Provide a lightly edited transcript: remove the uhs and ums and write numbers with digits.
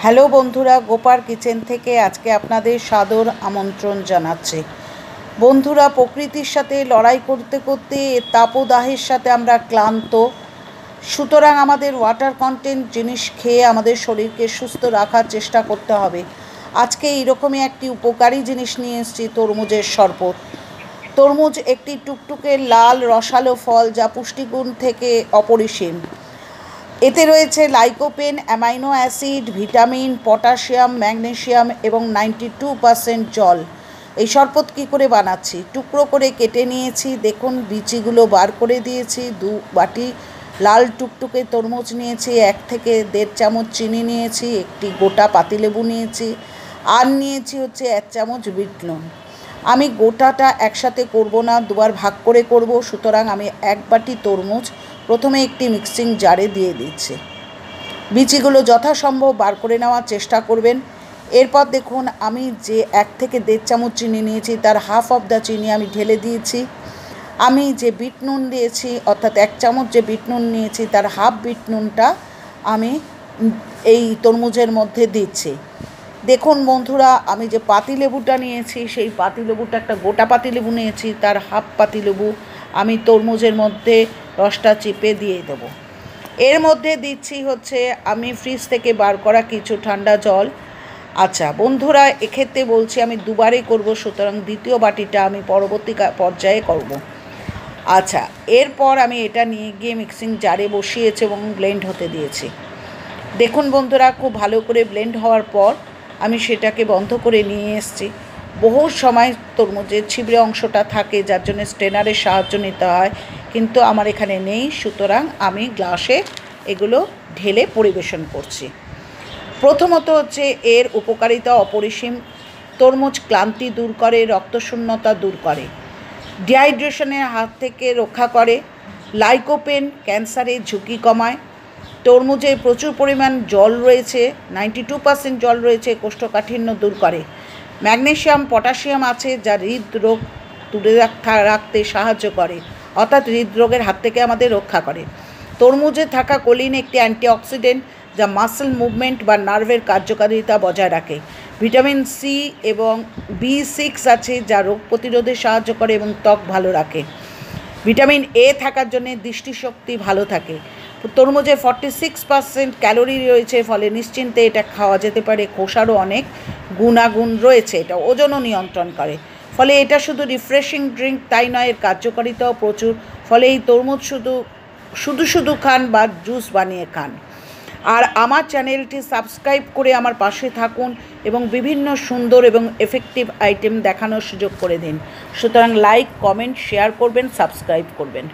Hello বন্ধুরা, গোপার kitchen থেকে আজকে আপনাদের সাদর আমন্ত্রণ জানাচ্ছি। বন্ধুরা, প্রকৃতির সাথে লড়াই করতে করতে তাপদাহের সাথে আমরা ক্লান্ত, সুতরাং আমাদের ওয়াটার কন্টেন্ট জিনিস খেয়ে আমাদের শরীরকে সুস্থ রাখার চেষ্টা করতে হবে। আজকে এইরকমই একটি উপকারী জিনিস নিয়ে এসেছি, তরমুজের শরবত। তরমুজ একটি টুকটুকে লাল রসালো ফল, যা পুষ্টিগুণ থেকে অপরিসীম। এতে রয়েছে lycopene, amino acid, vitamin, potassium, magnesium এবং 92% জল। এই শরবত কী করে বানাচ্ছি, টুকরো করে কেটে নিয়েছি, দেখুন বিচিগুলো বার করে দিয়েছি। 2 বাটি লাল টুকটুকে তরমুজ নিয়েছি, 1 থেকে 1.5 চামচ চিনি নিয়েছি, একটি গোটা পাতিলেবু নিয়েছি, আর নিয়েছি হচ্ছে 1 চামচ বিট নুন। আমি গোটাটা একসাথে করব না, দুবার ভাগ করে করব, সুতরাং আমি 1 বাটি তরমুজ প্রথমে একটি মিক্সিং জারে দিয়ে দিচ্ছি। বিচিগুলো যথাসম্ভব বার করে নেওয়ার চেষ্টা করবেন। এরপর দেখুন, আমি যে 1 থেকে 1.5 চামচ চিনি নিয়েছি, তার হাফ অফ দ্য চিনি আমি ঢেলে দিয়েছি। আমি যে বিট নুন দিয়েছি, অর্থাৎ 1 চামচ যে বিট নুন নিয়েছি, তার হাফ বিট নুনটা আমি এই তরমুজের মধ্যে দিচ্ছি। দেখুন বন্ধুরা, আমি যে পাতিলেবুটা নিয়েছি, সেই পাতিলেবুটা একটা গোটা পাতিলেবু নিয়েছি, তার হাফ পাতিলেবু আমি তরমুজের মধ্যে রসটা চিপে দিয়ে দেব। এর মধ্যে দিচ্ছি হচ্ছে আমি ফ্রিজ থেকে বার করা কিছু ঠান্ডা জল। আচ্ছা বন্ধুরা, এক্ষেত্রে বলছি আমি দুবারই করব, সুতরাং দ্বিতীয় বাটিটা আমি পরবর্তী পর্যায়ে করব। আচ্ছা, এরপর আমি এটা নিয়ে গিয়ে মিক্সিং জারে বসিয়েছি এবং ব্লেন্ড হতে দিয়েছি। দেখুন বন্ধুরা, খুব ভালো করে ব্লেন্ড হওয়ার পর আমি সেটাকে বন্ধ করে নিয়ে এসেছি। বহু সময় তরমুজের ছিবড়ে অংশটা থাকে, যার জন্য স্ট্রেনারের সাহায্য নিতে হয়, কিন্তু আমার এখানে নেই, সুতরাং আমি গ্লাসে এগুলো ঢেলে পরিবেশন করছি। প্রথমত হচ্ছে এর উপকারিতা অপরিসীম। তরমুজ ক্লান্তি দূর করে, রক্তশূন্যতা দূর করে, ডিহাইড্রেশনের হাত থেকে রক্ষা করে, লাইকোপেন ক্যান্সারের ঝুঁকি কমায়। তরমুজে প্রচুর পরিমাণ জল রয়েছে, 92% জল রয়েছে, কোষ্ঠকাঠিন্য দূর করে। ম্যাগনেসিয়াম, পটাশিয়াম আছে, যা হৃদরোগ দূরে রাখতে সাহায্য করে, অর্থাৎ হৃদরোগের হাত থেকে আমাদের রক্ষা করে। তরমুজে থাকা কোলিন একটি অ্যান্টিঅক্সিডেন্ট, যা মাসল মুভমেন্ট বা নার্ভের কার্যকারিতা বজায় রাখে। ভিটামিন সি এবং B6 আছে, যা রোগ প্রতিরোধে সাহায্য করে এবং ত্বক ভালো রাখে। ভিটামিন এ থাকার জন্য দৃষ্টিশক্তি ভালো থাকে। তরমুজে 46% ক্যালোরি রয়েছে, ফলে নিশ্চিন্তে এটা খাওয়া যেতে পারে। খোসারও অনেক গুণাগুণ রয়েছে, এটা ওজনও নিয়ন্ত্রণ করে। ফলে এটা শুধু রিফ্রেশিং ড্রিঙ্ক তাই নয়, এর কার্যকারিতাও প্রচুর। ফলে এই তরমুজ শুধু খান বা জুস বানিয়ে খান। আর আমার চ্যানেলটি সাবস্ক্রাইব করে আমার পাশে থাকুন এবং বিভিন্ন সুন্দর এবং এফেক্টিভ আইটেম দেখানোর সুযোগ করে দিন। সুতরাং লাইক, কমেন্ট, শেয়ার করবেন, সাবস্ক্রাইব করবেন।